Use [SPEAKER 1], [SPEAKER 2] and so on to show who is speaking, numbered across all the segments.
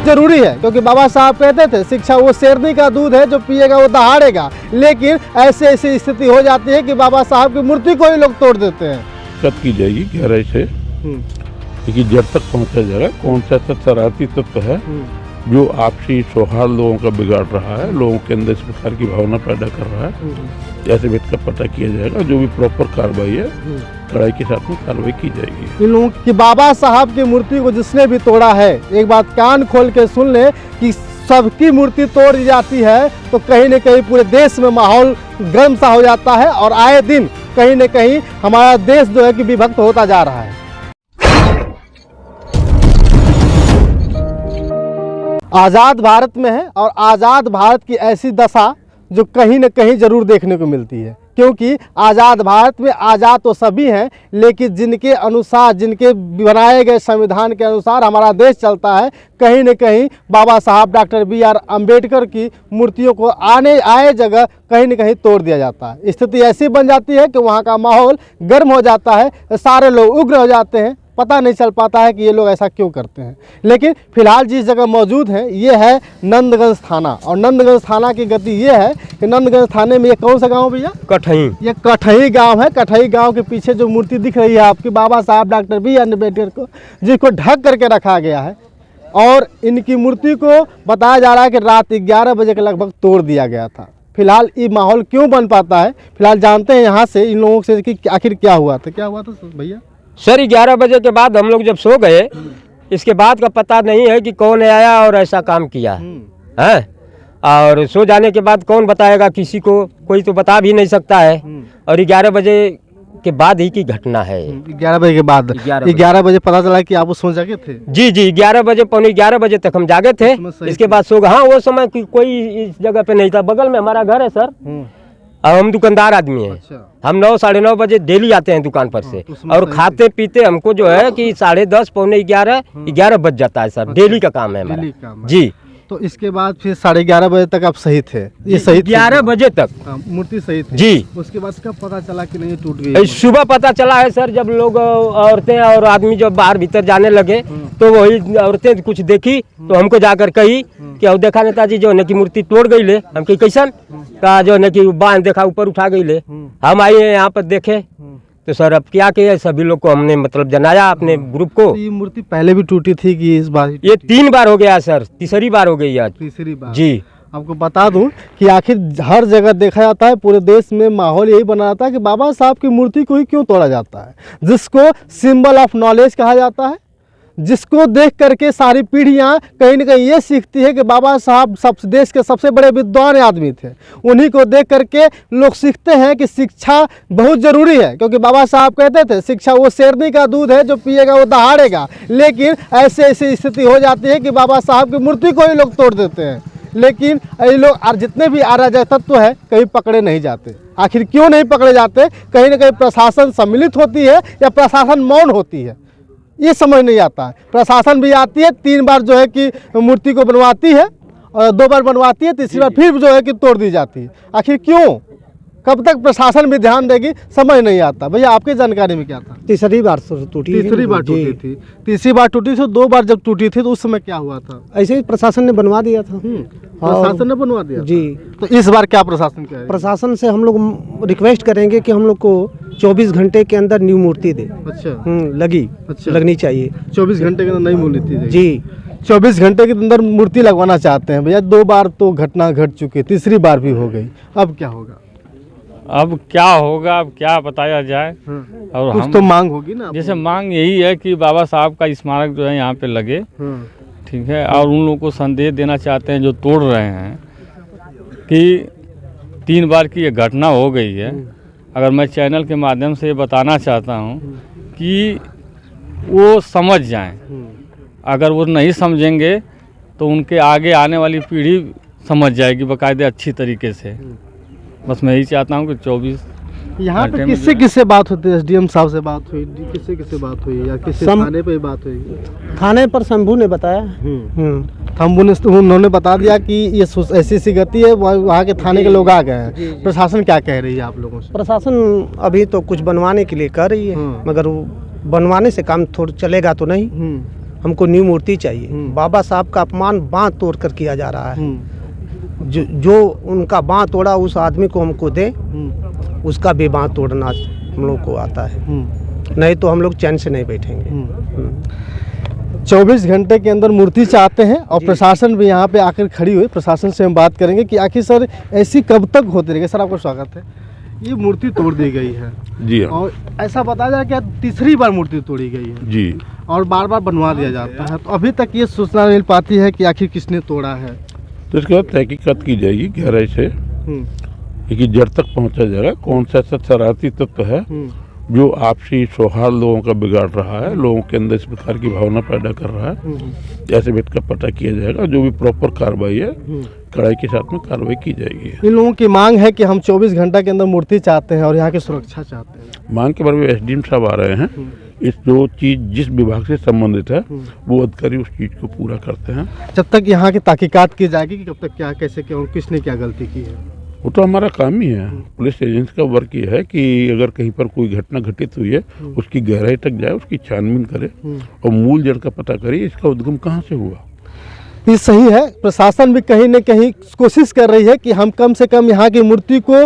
[SPEAKER 1] जरूरी है, क्योंकि बाबा साहब कहते थे शिक्षा वो शेरनी का दूध है, जो पिएगा वो दहाड़ेगा। लेकिन ऐसी स्थिति हो जाती है कि बाबा साहब की मूर्ति को ही लोग तोड़ देते हैं।
[SPEAKER 2] कट की जाएगी गहराई से, क्योंकि जब तक पहुंचा जाएगा कौन सा शरारती तत्व है जो आपसी सौहार्द लोगों का बिगाड़ रहा है, लोगों के अंदर इस प्रकार की भावना पैदा कर रहा है, ऐसे व्यक्ति का पता किया जाएगा। जो भी प्रॉपर कार्रवाई है कड़ाई के साथ में कार्रवाई की जाएगी।
[SPEAKER 1] इन लोगों की बाबा साहब की मूर्ति को जिसने भी तोड़ा है, एक बात कान खोल के सुन ले कि सबकी मूर्ति तोड़ दी जाती है तो कहीं न कहीं पूरे देश में माहौल गर्म सा हो जाता है और आए दिन कहीं न कहीं हमारा देश जो है कि विभक्त होता जा रहा है। आज़ाद भारत में है और आज़ाद भारत की ऐसी दशा जो कहीं न कहीं ज़रूर देखने को मिलती है, क्योंकि आज़ाद भारत में आज़ाद तो सभी हैं, लेकिन जिनके अनुसार, जिनके बनाए गए संविधान के अनुसार हमारा देश चलता है, कहीं न कहीं बाबा साहब डॉक्टर B.R. अम्बेडकर की मूर्तियों को आए जगह कहीं न कहीं तोड़ दिया जाता है। स्थिति ऐसी बन जाती है कि वहाँ का माहौल गर्म हो जाता है, सारे लोग उग्र हो जाते हैं। पता नहीं चल पाता है कि ये लोग ऐसा क्यों करते हैं। लेकिन फिलहाल जिस जगह मौजूद हैं ये है नंदगंज थाना, और नंदगंज थाना की गति ये है कि नंदगंज थाने में ये कौन सा गांव भैया?
[SPEAKER 3] कठई।
[SPEAKER 1] ये कठई गांव है। कठई गांव के पीछे जो मूर्ति दिख रही है आपकी बाबा साहब डॉक्टर B.R. अम्बेडकर को, जिसको ढक करके रखा गया है, और इनकी मूर्ति को बताया जा रहा है कि रात 11 बजे के लगभग तोड़ दिया गया था। फिलहाल ये माहौल क्यों बन पाता है, फिलहाल जानते हैं यहाँ से इन लोगों से कि आखिर क्या हुआ था। क्या हुआ था भैया?
[SPEAKER 3] सर 11 बजे के बाद हम लोग जब सो गए, इसके बाद का पता नहीं है कि कौन आया और ऐसा काम किया है। और सो जाने के बाद कौन बताएगा किसी को, कोई तो बता भी नहीं सकता है। और 11 बजे के बाद ही की घटना है।
[SPEAKER 1] 11 बजे के बाद 11 बजे पता चला कि आप सो जागे थे?
[SPEAKER 3] जी 11 बजे, पौने 11 बजे तक हम जागे थे। इसके बाद सो गए। हाँ, वो समय कोई इस जगह पे नहीं था। बगल में हमारा घर है सर, और हम दुकानदार आदमी हैं।
[SPEAKER 1] अच्छा।
[SPEAKER 3] हम 9 साढ़े 9 बजे डेली आते हैं दुकान पर से, और खाते पीते हमको जो है कि 10:30 पौने 11 बज जाता है सर। डेली का काम है हमारा। जी।
[SPEAKER 1] तो इसके बाद फिर 11:30 बजे तक आप सही थे? ये सही
[SPEAKER 3] 11 बजे तक
[SPEAKER 1] मूर्ति सही थी?
[SPEAKER 3] जी।
[SPEAKER 1] उसके बाद कब पता चला कि नहीं टूट गई?
[SPEAKER 3] सुबह पता चला है सर, जब लोग औरतें और आदमी जब बाहर भीतर जाने लगे तो वही औरतें कुछ देखी तो हमको जाकर कही कि अब देखा नेताजी जो है कि मूर्ति तोड़ गई ले। हम कही कैसन? का जो है कि बांध देखा ऊपर उठा गई ले। हम आए यहाँ पर देखे तो सर अब क्या किया, सभी लोग को हमने मतलब जनाया अपने ग्रुप को।
[SPEAKER 1] तो ये मूर्ति पहले भी टूटी थी कि इस बार?
[SPEAKER 3] ये 3 बार हो गया सर, तीसरी बार हो गई आज।
[SPEAKER 1] तीसरी बार? जी। आपको बता दूं कि आखिर हर जगह देखा जाता है, पूरे देश में माहौल यही बना रहता है कि बाबा साहब की मूर्ति को ही क्यों तोड़ा जाता है, जिसको सिंबल ऑफ नॉलेज कहा जाता है, जिसको देख करके सारी पीढ़ियां कहीं न कहीं ये सीखती है कि बाबा साहब देश के सबसे बड़े विद्वान आदमी थे। उन्हीं को देख करके लोग सीखते हैं कि शिक्षा बहुत ज़रूरी है, क्योंकि बाबा साहब कहते थे शिक्षा वो शेरनी का दूध है, जो पिएगा वो दहाड़ेगा। लेकिन ऐसी स्थिति हो जाती है कि बाबा साहब की मूर्ति को ही लोग तोड़ देते हैं। लेकिन ये लोग और जितने भी अराजक तत्व है कहीं पकड़े नहीं जाते। आखिर क्यों नहीं पकड़े जाते? कहीं ना कहीं प्रशासन सम्मिलित होती है या प्रशासन मौन होती है, ये समझ नहीं आता है। प्रशासन भी आती है, 3 बार जो है कि मूर्ति को बनवाती है, और 2 बार बनवाती है, तीसरी बार फिर जो है कि तोड़ दी जाती है। आखिर क्यों? कब तक प्रशासन भी ध्यान देगी, समझ नहीं आता। भैया आपकी जानकारी में क्या था?
[SPEAKER 4] तीसरी बार टूटी।
[SPEAKER 1] तीसरी बार टूटी थी? तीसरी बार टूटी थी। 2 बार जब टूटी थी तो उस समय क्या हुआ था?
[SPEAKER 4] ऐसे ही प्रशासन ने बनवा दिया था।
[SPEAKER 1] प्रशासन ने बनवा दिया
[SPEAKER 4] जी।
[SPEAKER 1] तो इस बार क्या प्रशासन क्या है?
[SPEAKER 4] प्रशासन से हम लोग रिक्वेस्ट करेंगे कि हम लोग को 24 घंटे के अंदर न्यू मूर्ति दे।
[SPEAKER 1] अच्छा।
[SPEAKER 4] लगनी चाहिए।
[SPEAKER 1] 24 घंटे के अंदर नई मूर्ति दे
[SPEAKER 4] जी।
[SPEAKER 1] 24 घंटे के अंदर मूर्ति लगवाना चाहते हैं भैया। 2 बार तो घटना घट चुकी, तीसरी बार भी हो गई, अब क्या होगा?
[SPEAKER 5] अब क्या होगा, अब क्या बताया जाए। और
[SPEAKER 1] कुछ
[SPEAKER 5] हम
[SPEAKER 1] तो मांग होगी ना?
[SPEAKER 5] जैसे मांग यही है कि बाबा साहब का स्मारक जो है यहाँ पे लगे, ठीक है। और उन लोगों को संदेश देना चाहते हैं जो तोड़ रहे हैं कि 3 बार की ये घटना हो गई है। अगर मैं चैनल के माध्यम से ये बताना चाहता हूँ कि वो समझ जाएं। अगर वो नहीं समझेंगे तो उनके आगे आने वाली पीढ़ी समझ जाएगी बाकायदे अच्छी तरीके से। बस मैं यही चाहता हूँ कि 24
[SPEAKER 1] यहाँ पे किससे किससे बात होती है? SDM साहब से बात हुई, किससे किससे बात हुई, या किसी थाने पे बात हुई?
[SPEAKER 4] थाने पर शंभू ने बताया।
[SPEAKER 1] उन्होंने बता दिया कि ये ऐसी गति है, वहाँ के थाने के लोग आ गए हैं। प्रशासन क्या कह रही है आप लोगों से?
[SPEAKER 4] प्रशासन अभी तो कुछ बनवाने के लिए कर रही है, मगर वो बनवाने से काम थोड़ा चलेगा तो नहीं। हमको न्यू मूर्ति चाहिए। बाबा साहब का अपमान बांह तोड़ कर किया जा रहा है। जो उनका बांह तोड़ा उस आदमी को हमको दे, उसका भी बांह तोड़ना हम लोग को आता है, नहीं तो हम लोग चैन से नहीं बैठेंगे।
[SPEAKER 1] 24 घंटे के अंदर मूर्ति चाहते हैं और प्रशासन भी यहाँ पे आकर खड़ी हुई। प्रशासन से हम बात करेंगे कि आखिर सर ऐसी कब तक होती रहेगी। सर आपका स्वागत है। ये मूर्ति तोड़ दी गई है
[SPEAKER 2] जी हाँ।
[SPEAKER 1] और ऐसा बताया जा रहा है कि तीसरी बार मूर्ति तोड़ी गई है
[SPEAKER 2] जी,
[SPEAKER 1] और बार बार बनवा दिया जाता है, तो अभी तक ये सूचना मिल पाती है कि आखिर किसने तोड़ा है।
[SPEAKER 2] तो इसके बाद तहकीकात की जाएगी गहराई से कि जड़ तक पहुंचा जाएगा कौन सा ऐसा शरारती तत्व है जो आपसी सौहार्द लोगों का बिगाड़ रहा है, लोगों के अंदर इस प्रकार की भावना पैदा कर रहा है। ऐसे भेद का पता किया जाएगा, जो भी प्रॉपर कार्रवाई है कड़ाई के साथ में कार्रवाई की जाएगी।
[SPEAKER 1] इन लोगों की मांग है कि हम 24 घंटा के अंदर मूर्ति चाहते हैं और यहाँ की सुरक्षा चाहते हैं।
[SPEAKER 2] मांग के बारे में एसडीएम साहब आ रहे हैं। इस जो चीज़ जिस विभाग से संबंधित है वो अधिकारी उस चीज़ को पूरा करते हैं।
[SPEAKER 1] जब तक यहाँ की तहकीकात की जाएगी कि कब तक क्या कैसे क्या किसने क्या गलती की है,
[SPEAKER 2] वो तो हमारा काम ही है। पुलिस एजेंसी का वर्क ये है कि अगर कहीं पर कोई घटना घटित हुई है उसकी गहराई तक जाए, उसकी छानबीन करे और मूल जड़ का पता करे इसका उद्गम कहाँ से हुआ।
[SPEAKER 1] ये सही है। प्रशासन भी कहीं न कहीं कोशिश कर रही है कि हम कम से कम यहाँ की मूर्ति को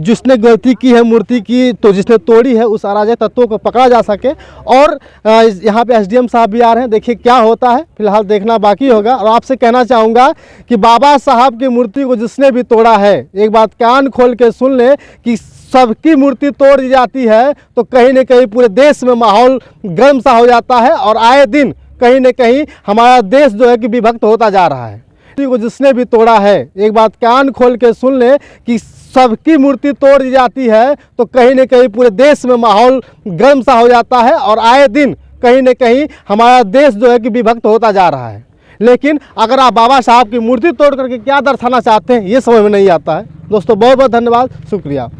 [SPEAKER 1] जिसने गलती की है मूर्ति की, तो जिसने तोड़ी है उस अराजक तत्वों को पकड़ा जा सके। और यहाँ पे एसडीएम साहब भी आ रहे हैं, देखिए क्या होता है, फिलहाल देखना बाकी होगा। और आपसे कहना चाहूँगा कि बाबा साहब की मूर्ति को जिसने भी तोड़ा है, एक बात कान खोल के सुन ले कि सबकी मूर्ति तोड़ दी जाती है तो कहीं न कहीं पूरे देश में माहौल गर्म सा हो जाता है और आए दिन कहीं न कहीं हमारा देश जो है कि विभक्त होता जा रहा है। मूर्ति को जिसने भी तोड़ा है, एक बात कान खोल के सुन ले कि सबकी मूर्ति तोड़ दी जाती है तो कहीं न कहीं पूरे देश में माहौल गर्म सा हो जाता है और आए दिन कहीं न कहीं हमारा देश जो है कि विभक्त होता जा रहा है। लेकिन अगर आप बाबा साहब की मूर्ति तोड़ करके क्या दर्शाना चाहते हैं ये समझ में नहीं आता है। दोस्तों बहुत बहुत धन्यवाद, शुक्रिया।